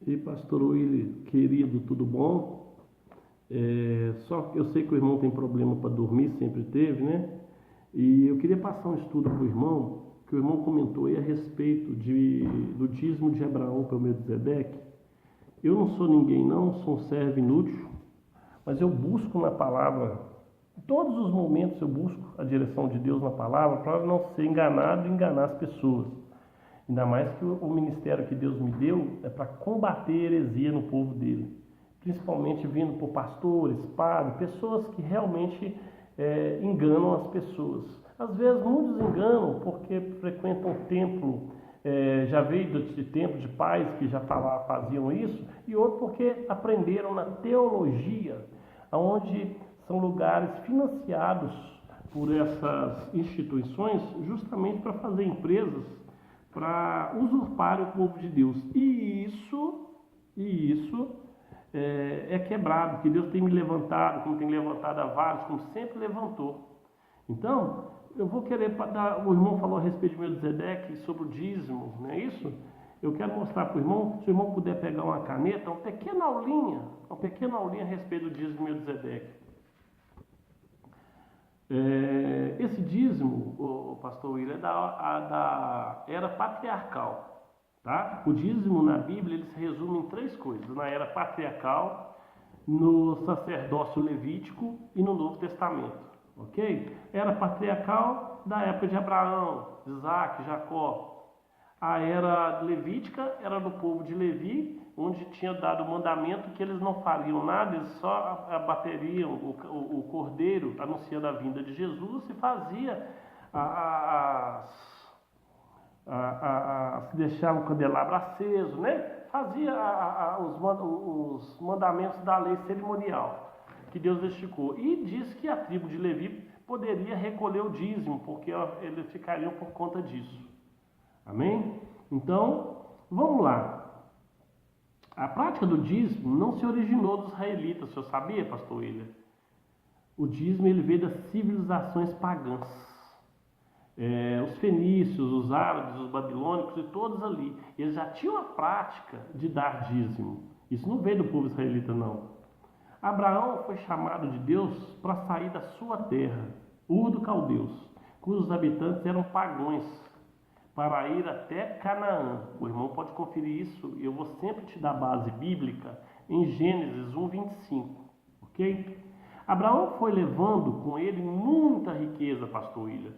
E pastor Willi, querido, tudo bom? Só que eu sei que o irmão tem problema para dormir, sempre teve, né? E eu queria passar um estudo para o irmão, que o irmão comentou aí a respeito do dízimo de Abraão para o Melquisedeque. Eu não sou ninguém não, sou um servo inútil, mas eu busco na palavra, em todos os momentos eu busco a direção de Deus na palavra para não ser enganado e enganar as pessoas. Ainda mais que o ministério que Deus me deu é para combater heresia no povo dele. Principalmente vindo por pastores, padres, pessoas que realmente enganam as pessoas. Às vezes muitos enganam porque frequentam o templo, já veio de tempo de pais que já faziam isso, e outro porque aprenderam na teologia, onde são lugares financiados por essas instituições justamente para fazer empresas para usurpar o povo de Deus. E isso é quebrado, que Deus tem me levantado, como tem levantado a vários, como sempre levantou. Então, eu vou querer dar, o irmão falou a respeito de Melquisedeque sobre o dízimo, não é isso? Eu quero mostrar para o irmão, se o irmão puder pegar uma caneta, uma pequena aulinha a respeito do dízimo de Melquisedeque. Esse dízimo, o pastor William, é da era patriarcal, tá? O dízimo na Bíblia ele se resume em três coisas: na era patriarcal, no sacerdócio levítico e no Novo Testamento, ok? Era patriarcal da época de Abraão, Isaac, Jacó. A era levítica era do povo de Levi, onde tinha dado o mandamento que eles não fariam nada, eles só abateriam o cordeiro, anunciando a vinda de Jesus, e fazia se deixava o candelabro aceso, né? Fazia os mandamentos da lei cerimonial que Deus esticou. E diz que a tribo de Levi poderia recolher o dízimo, porque eles ficariam por conta disso. Amém? Então, vamos lá. A prática do dízimo não se originou dos israelitas, o senhor sabia, pastor William? O dízimo ele veio das civilizações pagãs. Os fenícios, os árabes, os babilônicos e todos ali, eles já tinham a prática de dar dízimo. Isso não veio do povo israelita, não. Abraão foi chamado de Deus para sair da sua terra, Ur dos Caldeus, cujos habitantes eram pagãos, para ir até Canaã. O irmão pode conferir isso, eu vou sempre te dar base bíblica em Gênesis 1:25, ok? Abraão foi levando com ele muita riqueza, pastor William.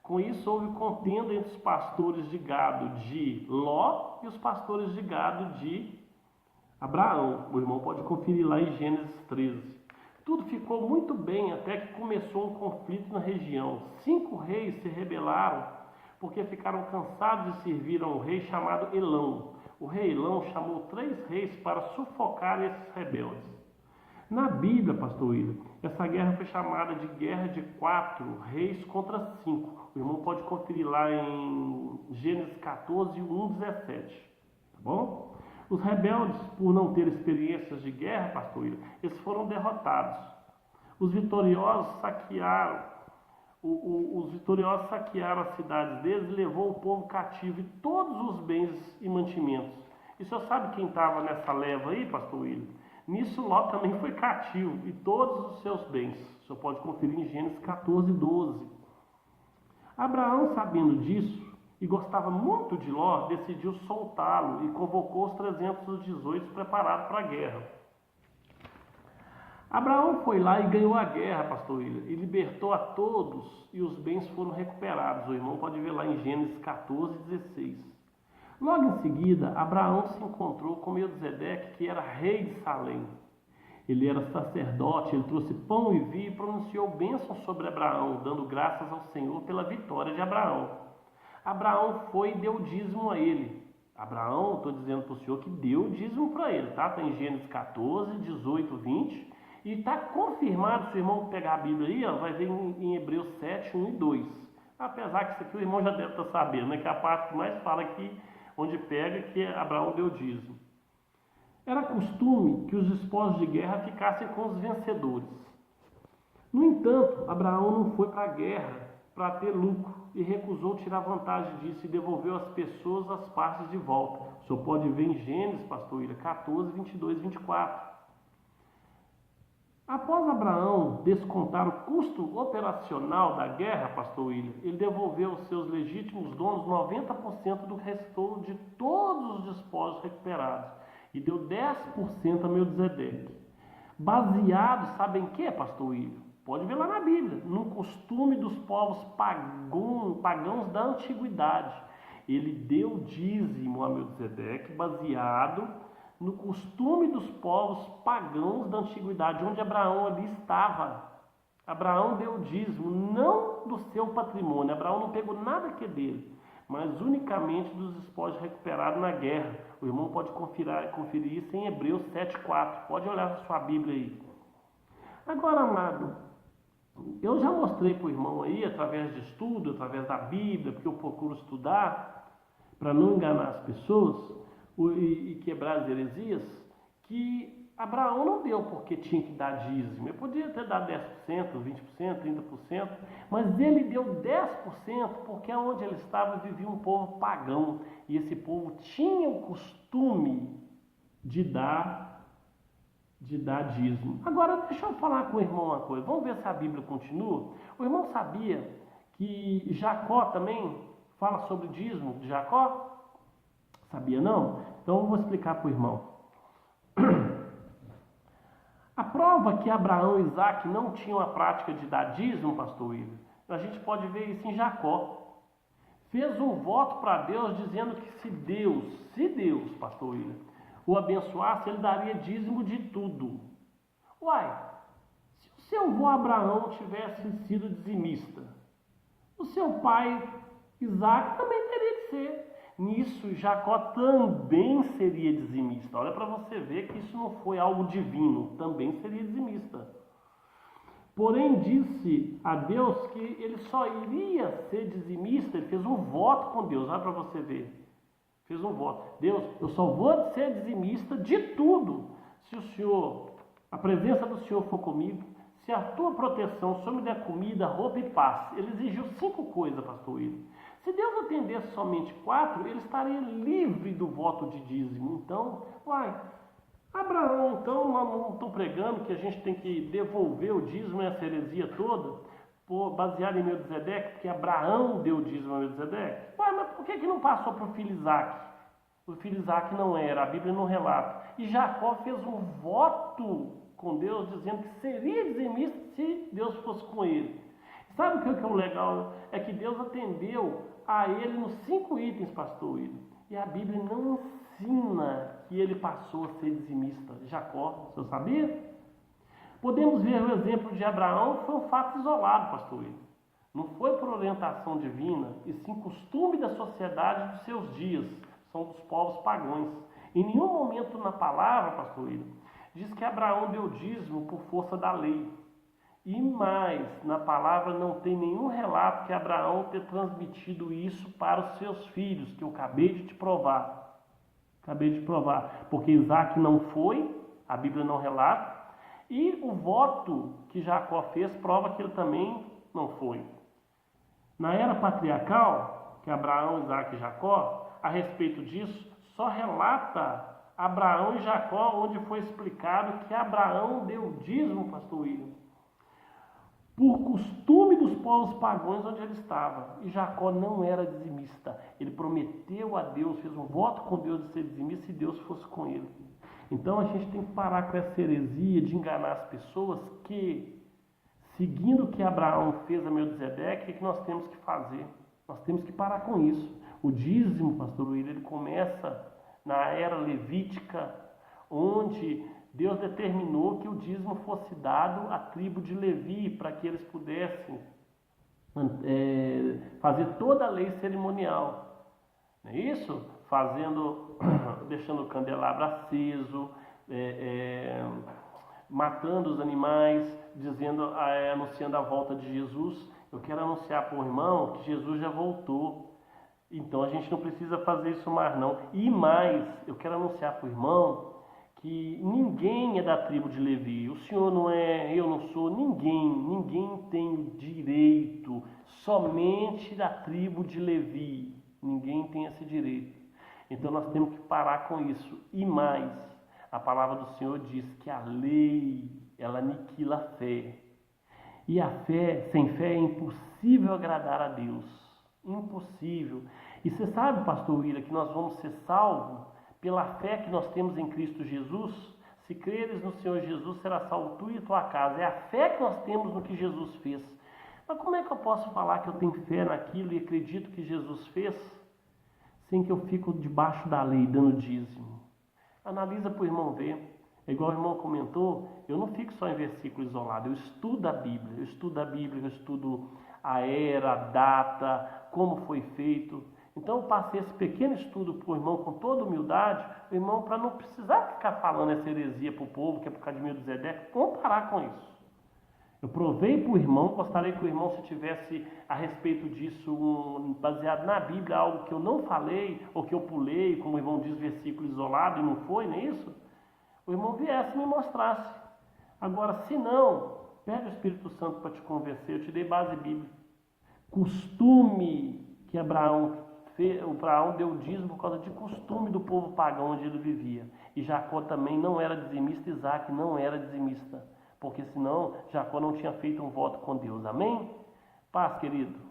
Com isso houve contenda entre os pastores de gado de Ló e os pastores de gado de Abraão. O irmão pode conferir lá em Gênesis 13. Tudo ficou muito bem até que começou um conflito na região. 5 reis se rebelaram porque ficaram cansados de servir a um rei chamado Elão. O rei Elão chamou 3 reis para sufocar esses rebeldes. Na Bíblia, pastor William, essa guerra foi chamada de Guerra de 4 reis contra 5. O irmão pode conferir lá em Gênesis 14, 1:17. Tá bom? Os rebeldes, por não ter experiências de guerra, pastor William, eles foram derrotados. Os vitoriosos saquearam as cidades deles e levou o povo cativo e todos os bens e mantimentos. E o senhor sabe quem estava nessa leva aí, pastor William? Nisso Ló também foi cativo e todos os seus bens. O senhor pode conferir em Gênesis 14, 12. Abraão, sabendo disso e gostava muito de Ló, decidiu soltá-lo e convocou os 318 preparados para a guerra. Abraão foi lá e ganhou a guerra, pastor William, e libertou a todos e os bens foram recuperados. O irmão pode ver lá em Gênesis 14, 16. Logo em seguida, Abraão se encontrou com Melquisedeque, que era rei de Salém. Ele era sacerdote, ele trouxe pão e vinho e pronunciou bênção sobre Abraão, dando graças ao Senhor pela vitória de Abraão. Abraão foi e deu dízimo a ele. Abraão, estou dizendo para o senhor que deu dízimo para ele, tá? Está em Gênesis 14, 18, 20. E está confirmado, se o irmão pegar a Bíblia aí, ó, vai ver em Hebreus 7, 1 e 2. Apesar que isso aqui o irmão já deve estar sabendo, né? Que é a parte que mais fala aqui, onde pega, que Abraão deu dízimo. Era costume que os esposos de guerra ficassem com os vencedores. No entanto, Abraão não foi para a guerra para ter lucro e recusou tirar vantagem disso e devolveu às pessoas as partes de volta. O senhor pode ver em Gênesis, pastor William, 14, 22 e 24. Após Abraão descontar o custo operacional da guerra, pastor William, ele devolveu aos seus legítimos donos 90% do restante de todos os despojos recuperados e deu 10% a Melquisedeque. Baseado, sabem em que, pastor William? Pode ver lá na Bíblia, no costume dos povos pagãos da antiguidade. Ele deu dízimo a Melquisedeque baseado no costume dos povos pagãos da antiguidade, onde Abraão ali estava. Abraão deu dízimo, não do seu patrimônio. Abraão não pegou nada que é dele, mas unicamente dos despojos recuperados na guerra. O irmão pode conferir isso em Hebreus 7,4. Pode olhar na sua Bíblia aí. Agora, amado, eu já mostrei para o irmão aí, através de estudo, através da Bíblia, porque eu procuro estudar, para não enganar as pessoas e quebrar as heresias, que Abraão não deu porque tinha que dar dízimo. Ele podia ter dado 10%, 20%, 30%, mas ele deu 10% porque onde ele estava vivia um povo pagão, e esse povo tinha o costume de dar dízimo. Agora, deixa eu falar com o irmão uma coisa. Vamos ver se a Bíblia continua. O irmão sabia que Jacó também fala sobre dízimo de Jacó? Sabia não? Então eu vou explicar para o irmão. A prova que Abraão e Isaac não tinham a prática de dar dízimo, pastor William, a gente pode ver isso em Jacó. Fez um voto para Deus dizendo que se Deus, pastor William, o abençoasse, ele daria dízimo de tudo. Uai, se o seu avô Abraão tivesse sido dizimista, o seu pai Isaac também teria de ser. Nisso, Jacó também seria dizimista. Olha para você ver que isso não foi algo divino, também seria dizimista. Porém, disse a Deus que ele só iria ser dizimista, ele fez um voto com Deus, olha para você ver. Fez um voto. Deus, eu só vou ser dizimista de tudo se a presença do Senhor for comigo, se a tua proteção, o Senhor me der comida, roupa e paz. Ele exigiu 5 coisas, pastor William. Se Deus atendesse somente 4, ele estaria livre do voto de dízimo. Então, Abraão, então, não estou pregando que a gente tem que devolver o dízimo e essa heresia toda, baseado em Melquisedeque, porque Abraão deu dízimo a Melquisedeque. Mas por que não passou para o filho Isaac? O filho Isaac não era, a Bíblia não relata. E Jacó fez um voto com Deus, dizendo que seria dizimista se Deus fosse com ele. Sabe o que é o legal? É que Deus atendeu a ele nos 5 itens, pastor William. E a Bíblia não ensina que ele passou a ser dizimista. Jacó, você sabia? Podemos ver o exemplo de Abraão, foi um fato isolado, pastor William. Não foi por orientação divina, e sim costume da sociedade dos seus dias. São dos povos pagãos. Em nenhum momento na palavra, pastor William, diz que Abraão deu dízimo por força da lei. E mais, na palavra não tem nenhum relato que Abraão tenha transmitido isso para os seus filhos, que eu acabei de te provar. Porque Isaac não foi, a Bíblia não relata, e o voto que Jacó fez prova que ele também não foi. Na era patriarcal, que Abraão, Isaac e Jacó, a respeito disso, só relata Abraão e Jacó, onde foi explicado que Abraão deu dízimo, pastor William, por costume dos povos pagãos onde ele estava. E Jacó não era dizimista. Ele prometeu a Deus, fez um voto com Deus de ser dizimista se Deus fosse com ele. Então a gente tem que parar com essa heresia de enganar as pessoas que, seguindo o que Abraão fez a Melquisedeque, o que nós temos que fazer? Nós temos que parar com isso. O dízimo, pastor William, ele começa na era levítica, onde Deus determinou que o dízimo fosse dado à tribo de Levi, para que eles pudessem fazer toda a lei cerimonial. Não é isso? Deixando o candelabro aceso, matando os animais, anunciando a volta de Jesus. Eu quero anunciar para o irmão que Jesus já voltou. Então a gente não precisa fazer isso mais não. E mais, eu quero anunciar para o irmão que ninguém é da tribo de Levi. O senhor não é, eu não sou, ninguém tem o direito, somente da tribo de Levi. Ninguém tem esse direito. Então nós temos que parar com isso. E mais, a palavra do Senhor diz que a lei, ela aniquila a fé. E a fé, sem fé é impossível agradar a Deus. Impossível. E você sabe, pastor Willa, que nós vamos ser salvos pela fé que nós temos em Cristo Jesus? Se creres no Senhor Jesus, será salvo tu e tua casa. É a fé que nós temos no que Jesus fez. Mas como é que eu posso falar que eu tenho fé naquilo e acredito que Jesus fez, sem que eu fico debaixo da lei, dando dízimo? Analisa para o irmão ver. É igual o irmão comentou, eu não fico só em versículo isolado, eu estudo a Bíblia, eu estudo a era, a data, como foi feito. Então eu passei esse pequeno estudo para o irmão com toda humildade, o irmão, para não precisar ficar falando essa heresia para o povo, que é por causa de Melquisedeque, vamos parar com isso. Eu provei para o irmão, gostaria que o irmão, se tivesse a respeito disso, baseado na Bíblia, algo que eu não falei, ou que eu pulei, como o irmão diz, versículo isolado, e não foi, não é isso? O irmão viesse e me mostrasse. Agora, se não, pega o Espírito Santo para te convencer, eu te dei base bíblica. Costume que Abraão deu dízimo por causa de costume do povo pagão onde ele vivia. E Jacó também não era dizimista, Isaac não era dizimista. Porque senão Jacó não tinha feito um voto com Deus. Amém? Paz, querido.